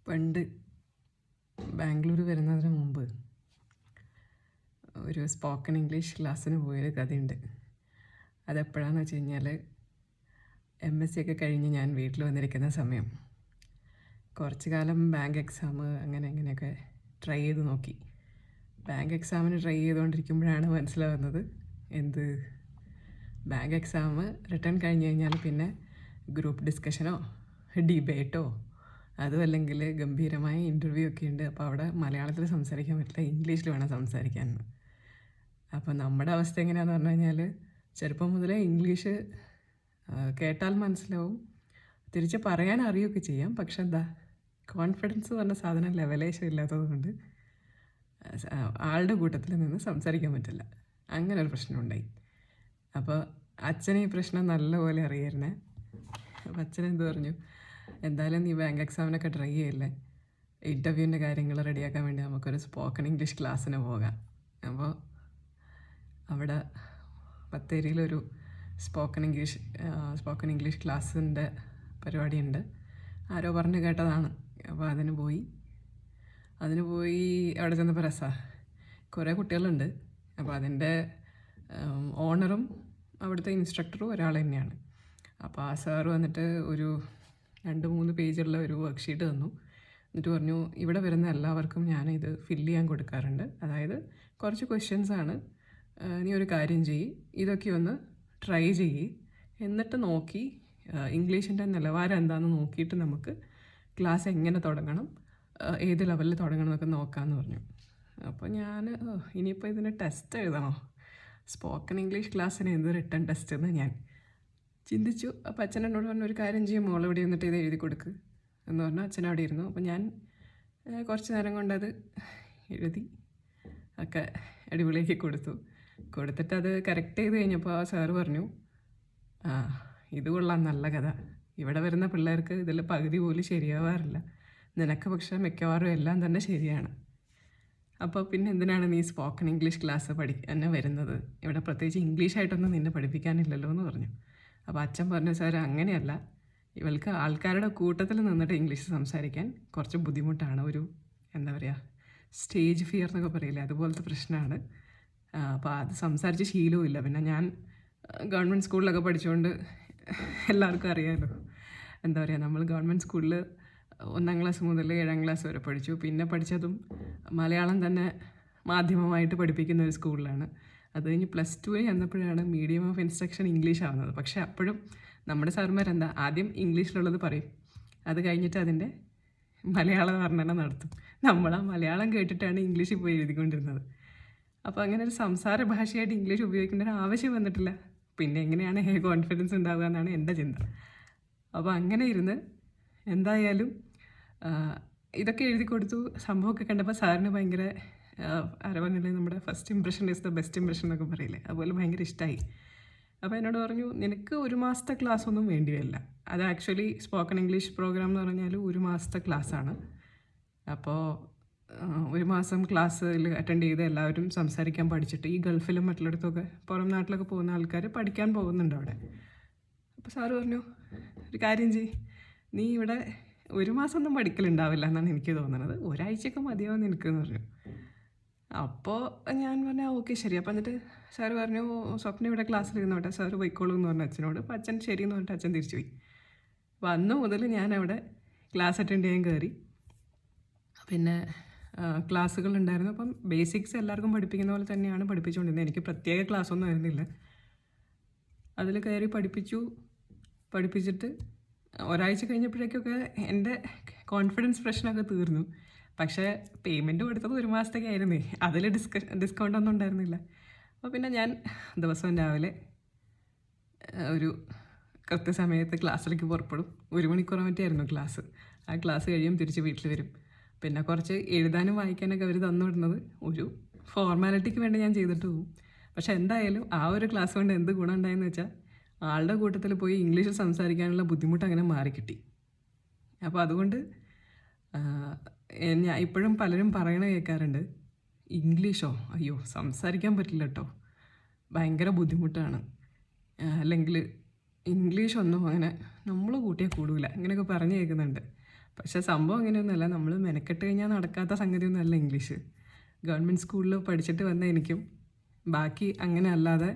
പണ്ട് ബാംഗ്ലൂർ വരുന്നതിന് മുമ്പ് ഒരു സ്പോക്കൺ ഇംഗ്ലീഷ് ക്ലാസ്സിന് പോയൊരു കഥയുണ്ട്. അതെപ്പോഴാണെന്ന് വെച്ച് കഴിഞ്ഞാൽ MSc ഒക്കെ കഴിഞ്ഞ് ഞാൻ വീട്ടിൽ വന്നിരിക്കുന്ന സമയം കുറച്ച് കാലം ബാങ്ക് എക്സാം അങ്ങനെയൊക്കെ ട്രൈ ചെയ്ത് നോക്കി. ബാങ്ക് എക്സാമിന് ട്രൈ ചെയ്തുകൊണ്ടിരിക്കുമ്പോഴാണ് മനസ്സിലാവുന്നത് ബാങ്ക് എക്സാം റിട്ടേൺ കഴിഞ്ഞ് കഴിഞ്ഞാൽ പിന്നെ ഗ്രൂപ്പ് ഡിസ്കഷനോ ഡിബേറ്റോ അതും അല്ലെങ്കിൽ ഗംഭീരമായ ഇൻ്റർവ്യൂ ഒക്കെ ഉണ്ട്. അപ്പോൾ അവിടെ മലയാളത്തിൽ സംസാരിക്കാൻ പറ്റില്ല, ഇംഗ്ലീഷിൽ വേണം സംസാരിക്കാൻ. അപ്പോൾ നമ്മുടെ അവസ്ഥ എങ്ങനെയാണെന്ന് പറഞ്ഞു കഴിഞ്ഞാൽ ചെറുപ്പം മുതലേ ഇംഗ്ലീഷ് കേട്ടാൽ മനസ്സിലാവും, തിരിച്ച് പറയാൻ അറിയുകയൊക്കെ ചെയ്യാം. പക്ഷെ കോൺഫിഡൻസ് പറഞ്ഞ സാധനം ലെവലേശം ഇല്ലാത്തത് കൊണ്ട് ആളുടെ കൂട്ടത്തിൽ നിന്ന് സംസാരിക്കാൻ പറ്റില്ല. അങ്ങനെ ഒരു പ്രശ്നമുണ്ടായി. അപ്പോൾ അച്ഛന് ഈ പ്രശ്നം നല്ലപോലെ അറിയായിരുന്നേ. അപ്പോൾ അച്ഛൻ എന്ത് പറഞ്ഞു, എന്തായാലും നീ ബാങ്ക് എക്സാമിനൊക്കെ ട്രൈ ചെയ്യല്ലേ, ഇൻ്റർവ്യൂവിൻ്റെ കാര്യങ്ങൾ റെഡിയാക്കാൻ വേണ്ടി നമുക്കൊരു സ്പോക്കൺ ഇംഗ്ലീഷ് ക്ലാസ്സിന് പോകാം. അപ്പോൾ അവിടെ ബത്തേരിയിലൊരു സ്പോക്കൺ ഇംഗ്ലീഷ് ക്ലാസ്സിൻ്റെ പരിപാടിയുണ്ട്. ആരോ പറഞ്ഞു കേട്ടതാണ്. അപ്പോൾ അതിന് പോയി അവിടെ ചെന്നപ്പോൾ രസമാണ്. കുറേ കുട്ടികളുണ്ട്. അപ്പോൾ അതിൻ്റെ ഓണറും അവിടുത്തെ ഇൻസ്ട്രക്ടറും ഒരാൾ തന്നെയാണ്. അപ്പോൾ ആ സാറ് വന്നിട്ട് ഒരു 2-3 പേജുള്ള ഒരു വർക്ക്ഷീറ്റ് തന്നു. എന്നിട്ട് പറഞ്ഞു, ഇവിടെ വരുന്ന എല്ലാവർക്കും ഞാനിത് ഫില്ല് ചെയ്യാൻ കൊടുക്കാറുണ്ട്. അതായത് കുറച്ച് ക്വസ്റ്റ്യൻസാണ്, നീ ഒരു കാര്യം ചെയ്യ്, ഇതൊക്കെ ഒന്ന് ട്രൈ ചെയ്യ്, എന്നിട്ട് നോക്കി ഇംഗ്ലീഷിൻ്റെ നിലവാരം എന്താണെന്ന് നോക്കിയിട്ട് നമുക്ക് ക്ലാസ് എങ്ങനെ തുടങ്ങണം, ഏത് ലെവലിൽ തുടങ്ങണം എന്നൊക്കെ നോക്കാമെന്ന് പറഞ്ഞു. അപ്പോൾ ഞാൻ ഇനിയിപ്പോൾ ഇതിന് ടെസ്റ്റ് എഴുതണോ, സ്പോക്കൺ ഇംഗ്ലീഷ് ക്ലാസ്സിന് എന്ത് റിട്ടേൺ ടെസ്റ്റ് എന്ന് ഞാൻ ചിന്തിച്ചു. അപ്പോൾ അച്ഛൻ എന്നോട് പറഞ്ഞു, ഒരു കാര്യം ചെയ്യും, മോൾ ഇവിടെ ഇരുന്നിട്ട് ഇത് എഴുതി കൊടുക്ക് എന്ന് പറഞ്ഞു. അച്ഛൻ അവിടെ ഇരുന്നു. അപ്പോൾ ഞാൻ കുറച്ച് നേരം കൊണ്ടത് എഴുതി ഒക്കെ അടിപൊളിയാക്കി കൊടുത്തിട്ട് അത് കറക്റ്റ് ചെയ്ത് കഴിഞ്ഞപ്പോൾ ആ സാറ് പറഞ്ഞു, ഇത് കൊള്ളാം, നല്ല കഥ, ഇവിടെ വരുന്ന പിള്ളേർക്ക് ഇതിൽ പകുതി പോലും ശരിയാവാറില്ല, നിനക്ക് പക്ഷേ മിക്കവാറും എല്ലാം തന്നെ ശരിയാണ്. അപ്പോൾ പിന്നെ എന്തിനാണ് നീ സ്പോക്കൺ ഇംഗ്ലീഷ് ക്ലാസ് പഠിക്കാൻ വരുന്നത്, ഇവിടെ പ്രത്യേകിച്ച് ഇംഗ്ലീഷായിട്ടൊന്നും നിന്നെ പഠിപ്പിക്കാനില്ലല്ലോ എന്ന് പറഞ്ഞു. അപ്പോൾ അച്ഛൻ പറഞ്ഞു, സാർ അങ്ങനെയല്ല, ഇവൾക്ക് ആൾക്കാരുടെ കൂട്ടത്തിൽ നിന്നിട്ട് ഇംഗ്ലീഷ് സംസാരിക്കാൻ കുറച്ച് ബുദ്ധിമുട്ടാണ്, ഒരു എന്താ പറയുക, സ്റ്റേജ് ഫിയർ എന്നൊക്കെ പറയില്ലേ, അതുപോലത്തെ പ്രശ്നമാണ്. അപ്പോൾ അത് സംസാരിച്ച് ശീലവുമില്ല. പിന്നെ ഞാൻ ഗവൺമെൻറ് സ്കൂളിലൊക്കെ പഠിച്ചുകൊണ്ട് എല്ലാവർക്കും അറിയാമല്ലോ, എന്താ പറയുക, നമ്മൾ ഗവൺമെൻറ് സ്കൂളിൽ 1ാം ക്ലാസ് മുതൽ 7ാം ക്ലാസ് വരെ പഠിച്ചു. പിന്നെ പഠിച്ചതും മലയാളം തന്നെ മാധ്യമമായിട്ട് പഠിപ്പിക്കുന്ന ഒരു സ്കൂളിലാണ്. അത് കഴിഞ്ഞ് +2 ചെന്നപ്പോഴാണ് മീഡിയം ഓഫ് ഇൻസ്ട്രക്ഷൻ ഇംഗ്ലീഷ് ആവുന്നത്. പക്ഷേ അപ്പോഴും നമ്മുടെ സാർമാരെന്താ, ആദ്യം ഇംഗ്ലീഷിലുള്ളത് പറയും, അത് കഴിഞ്ഞിട്ട് അതിൻ്റെ മലയാള വർണ്ണന നടത്തും. നമ്മൾ ആ മലയാളം കേട്ടിട്ടാണ് ഇംഗ്ലീഷിൽ പോയി എഴുതിക്കൊണ്ടിരുന്നത്. അപ്പോൾ അങ്ങനെ ഒരു സംസാര ഭാഷയായിട്ട് ഇംഗ്ലീഷ് ഉപയോഗിക്കേണ്ട ഒരു ആവശ്യം വന്നിട്ടില്ല. പിന്നെ എങ്ങനെയാണ് കോൺഫിഡൻസ് ഉണ്ടാവുക എന്നാണ് എൻ്റെ ചിന്ത. അപ്പോൾ അങ്ങനെ ഇരുന്ന് എന്തായാലും ഇതൊക്കെ എഴുതി കൊടുത്തു. സംഭവമൊക്കെ കണ്ടപ്പോൾ സാറിന് ഭയങ്കര പറഞ്ഞില്ലേ, നമ്മുടെ first impression is the best impression എന്നൊക്കെ പറയില്ലേ, അതുപോലെ ഭയങ്കര ഇഷ്ടമായി. അപ്പോൾ എന്നോട് പറഞ്ഞു, നിനക്ക് 1 മാസത്തെ ക്ലാസ് ഒന്നും വേണ്ടി വരില്ല. അത് ആക്ച്വലി സ്പോക്കൺ ഇംഗ്ലീഷ് പ്രോഗ്രാം എന്ന് പറഞ്ഞാൽ 1 മാസത്തെ ക്ലാസ്സാണ്. അപ്പോൾ 1 മാസം ക്ലാസ്സിൽ അറ്റൻഡ് ചെയ്ത് എല്ലാവരും സംസാരിക്കാൻ പഠിച്ചിട്ട് ഈ ഗൾഫിലും മറ്റുള്ളിടത്തൊക്കെ പുറം നാട്ടിലൊക്കെ പോകുന്ന ആൾക്കാർ പഠിക്കാൻ പോകുന്നുണ്ട് അവിടെ. അപ്പോൾ സാറ് പറഞ്ഞു, ഒരു കാര്യം ചെയ്യ്, നീ ഇവിടെ 1 മാസം ഒന്നും പഠിക്കലുണ്ടാവില്ല എന്നാണ് എനിക്ക് തോന്നുന്നത്, ഒരാഴ്ചയൊക്കെ മതിയാവും നിനക്കെന്ന് പറഞ്ഞു. അപ്പോൾ ഞാൻ പറഞ്ഞു, ഓക്കെ ശരി. അപ്പോൾ എന്നിട്ട് സാറ് പറഞ്ഞു, സ്വപ്നം ഇവിടെ ക്ലാസ്സിൽ ഇരുന്നോട്ടെ, സാറ് പോയിക്കോളൂ എന്ന് പറഞ്ഞു അച്ഛനോട്. അപ്പോൾ അച്ഛൻ ശരി എന്ന് പറഞ്ഞിട്ട് അച്ഛൻ തിരിച്ചു പോയി. അപ്പോൾ അന്ന് മുതൽ ഞാൻ അവിടെ ക്ലാസ് അറ്റൻഡ് ചെയ്യാൻ കയറി. പിന്നെ ക്ലാസ്സുകളുണ്ടായിരുന്നു. അപ്പം ബേസിക്സ് എല്ലാവർക്കും പഠിപ്പിക്കുന്ന പോലെ തന്നെയാണ് പഠിപ്പിച്ചുകൊണ്ടിരുന്നത്. എനിക്ക് പ്രത്യേക ക്ലാസ്സൊന്നും ആയിരുന്നില്ല. അതിൽ കയറി പഠിപ്പിച്ചിട്ട് ഒരാഴ്ച കഴിഞ്ഞപ്പോഴേക്കൊക്കെ എൻ്റെ കോൺഫിഡൻസ് പ്രശ്നമൊക്കെ തീർന്നു. പക്ഷേ പേയ്മെൻറ്റ് കൊടുത്തത് 1 മാസത്തേക്ക് ആയിരുന്നേ, അതിൽ ഡിസ്കൗണ്ട് ഒന്നും ഉണ്ടായിരുന്നില്ല. അപ്പോൾ പിന്നെ ഞാൻ ദിവസവും രാവിലെ ഒരു കൃത്യസമയത്ത് ക്ലാസ്സിലേക്ക് പുറപ്പെടും. 1 മണിക്കൂർ മറ്റായിരുന്നു ക്ലാസ്. ആ ക്ലാസ് കഴിയും തിരിച്ച് വീട്ടിൽ വരും. പിന്നെ കുറച്ച് എഴുതാനും വായിക്കാനൊക്കെ അവർ തന്നു വിടുന്നത് ഒരു ഫോർമാലിറ്റിക്ക് വേണ്ടി ഞാൻ ചെയ്തിട്ട് പോകും. പക്ഷേ എന്തായാലും ആ ഒരു ക്ലാസ് കൊണ്ട് എന്ത് ഗുണം ഉണ്ടായെന്ന് വെച്ചാൽ, ആളുടെ കൂട്ടത്തിൽ പോയി ഇംഗ്ലീഷിൽ സംസാരിക്കാനുള്ള ബുദ്ധിമുട്ട് അങ്ങനെ മാറിക്കിട്ടി. അപ്പോൾ അതുകൊണ്ട് ഞാൻ ഇപ്പോഴും പലരും പറയണ കേൾക്കാറുണ്ട്, ഇംഗ്ലീഷോ അയ്യോ സംസാരിക്കാൻ പറ്റില്ല കേട്ടോ, ഭയങ്കര ബുദ്ധിമുട്ടാണ്, അല്ലെങ്കിൽ ഇംഗ്ലീഷൊന്നും അങ്ങനെ നമ്മൾ കൂട്ടിയാൽ കൂടില്ല, ഇങ്ങനെയൊക്കെ പറഞ്ഞു കേൾക്കുന്നുണ്ട്. പക്ഷേ സംഭവം അങ്ങനെയൊന്നുമല്ല. നമ്മൾ മെനക്കെട്ട് കഴിഞ്ഞാൽ നടക്കാത്ത സംഗതിയൊന്നുമല്ല ഇംഗ്ലീഷ്. ഗവൺമെൻറ് സ്കൂളിൽ പഠിച്ചിട്ട് വന്ന എനിക്കും ബാക്കി അങ്ങനെ അല്ലാതെ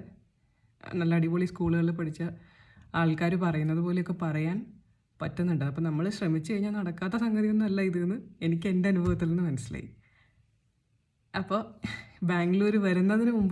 നല്ല അടിപൊളി സ്കൂളുകളിൽ പഠിച്ച ആൾക്കാർ പറയുന്നത് പോലെയൊക്കെ പറയാൻ പറ്റുന്നുണ്ട്. അപ്പോൾ നമ്മൾ ശ്രമിച്ചു കഴിഞ്ഞാൽ നടക്കാത്ത സംഗതിയൊന്നുമല്ല ഇതെന്ന് എനിക്ക് എൻ്റെ അനുഭവത്തിൽ നിന്ന് മനസ്സിലായി. അപ്പോൾ ബാംഗ്ലൂർ വരുന്നതിന് മുമ്പ്